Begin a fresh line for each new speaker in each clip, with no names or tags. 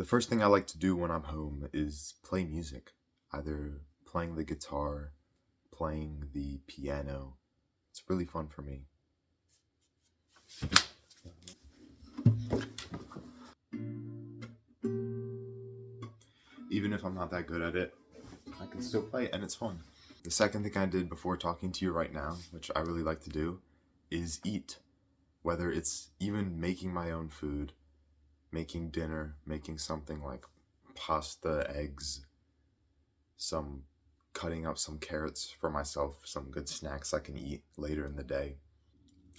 The first thing I like to do when I'm home is play music, either playing the guitar, playing the piano. It's really fun for me. Even if I'm not that good at it, I can still play it and it's fun. The second thing I did before talking to you right now, which I really like to do, is eat. Whether it's even making my own food, making dinner, making something like pasta, eggs, some cutting up some carrots for myself, some good snacks I can eat later in the day.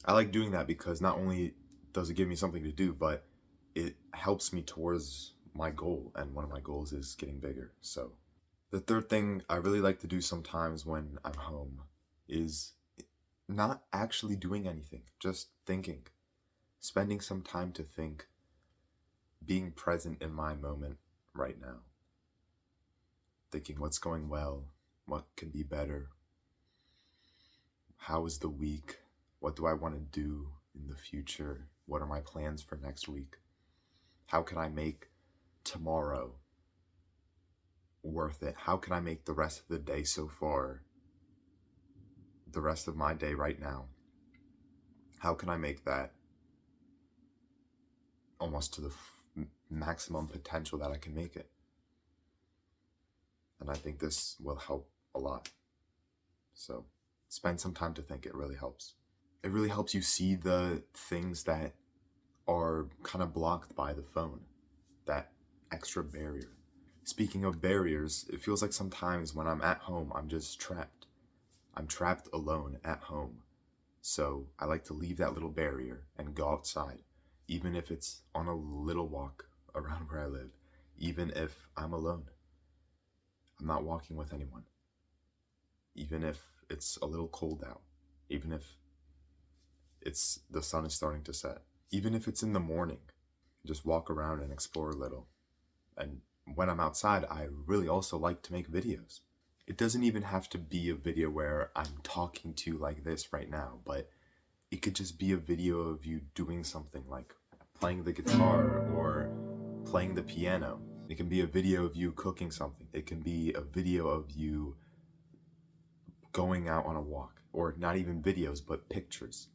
I like doing that because not only does it give me something to do, but it helps me towards my goal, and one of my goals is getting bigger. So, the third thing I really like to do sometimes when I'm home is not actually doing anything, just thinking, spending some time to think, being present in my moment right now, thinking what's going well, what can be better, how is the week, what do I want to do in the future, what are my plans for next week, how can I make tomorrow worth it, how can I make the rest of the day so far, the rest of my day right now, how can I make that almost to the maximum potential that I can make it. And I think this will help a lot. So spend some time to think. It really helps. It really helps you see the things that are kind of blocked by the phone, that extra barrier. Speaking of barriers, it feels like sometimes when I'm at home, I'm just trapped. I'm trapped alone at home. So I like to leave that little barrier and go outside, even if it's on a little walk around where I live, even if I'm alone. I'm not walking with anyone. Even if it's a little cold out, even if the sun is starting to set, even if it's in the morning, just walk around and explore a little. And when I'm outside, I really also like to make videos. It doesn't even have to be a video where I'm talking to you like this right now, but it could just be a video of you doing something like playing the guitar or playing the piano. It can be a video of you cooking something. It can be a video of you going out on a walk, or not even videos, but pictures.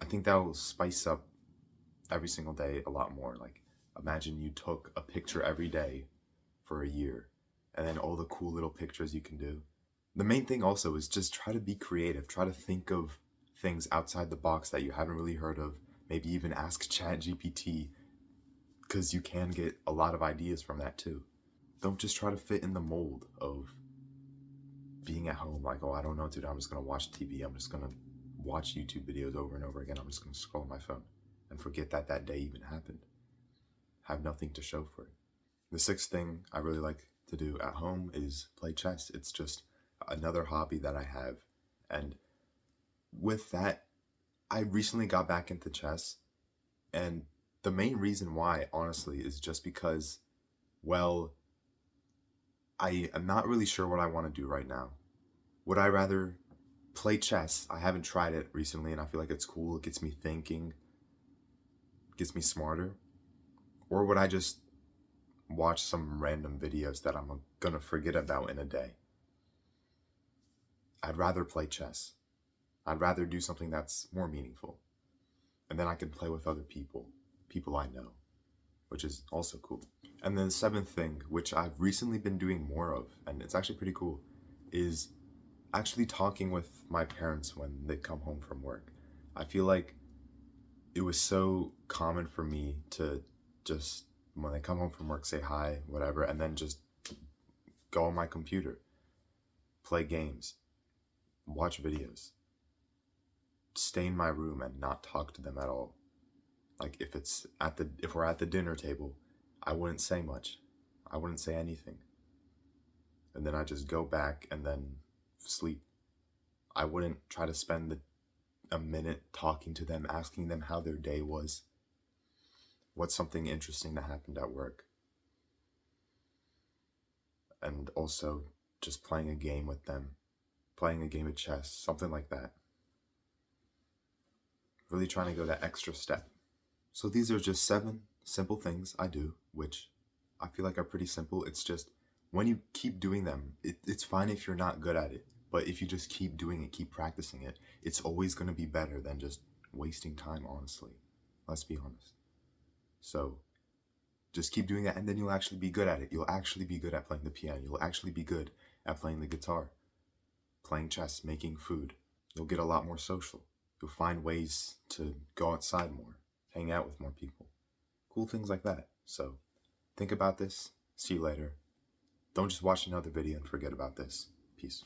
I think that will spice up every single day a lot more. Like, imagine you took a picture every day for a year, and then all the cool little pictures you can do. The main thing also is just try to be creative. Try to think of things outside the box that you haven't really heard of. Maybe even ask ChatGPT, because you can get a lot of ideas from that too. Don't just try to fit in the mold of being at home like, oh, I don't know, dude, I'm just going to watch TV. I'm just going to watch YouTube videos over and over again. I'm just going to scroll on my phone and forget that that day even happened. Have nothing to show for it. The sixth thing I really like to do at home is play chess. It's just another hobby that I have. And with that, I recently got back into chess. And the main reason why, honestly, is just because, well, I am not really sure what I want to do right now. Would I rather play chess? I haven't tried it recently and I feel like it's cool. It gets me thinking, gets me smarter. Or would I just watch some random videos that I'm gonna forget about in a day? I'd rather play chess. I'd rather do something that's more meaningful. And then I can play with other people, people I know, which is also cool. And then the seventh thing, which I've recently been doing more of, and it's actually pretty cool, is actually talking with my parents when they come home from work. I feel like it was so common for me to just, when they come home from work, say hi, whatever, and then just go on my computer, play games, watch videos, stay in my room and not talk to them at all. Like if we're at the dinner table, I wouldn't say much. I wouldn't say anything. And then I just go back and then sleep. I wouldn't try to spend a minute talking to them, asking them how their day was. What's something interesting that happened at work? And also just playing a game with them, playing a game of chess, something like that. Really trying to go that extra step. So these are just 7 simple things I do, which I feel like are pretty simple. It's just when you keep doing them, it's fine if you're not good at it. But if you just keep doing it, keep practicing it, it's always going to be better than just wasting time, honestly. Let's be honest. So just keep doing that, and then you'll actually be good at it. You'll actually be good at playing the piano. You'll actually be good at playing the guitar, playing chess, making food. You'll get a lot more social. You'll find ways to go outside more, hang out with more people. Cool things like that. So think about this. See you later. Don't just watch another video and forget about this. Peace.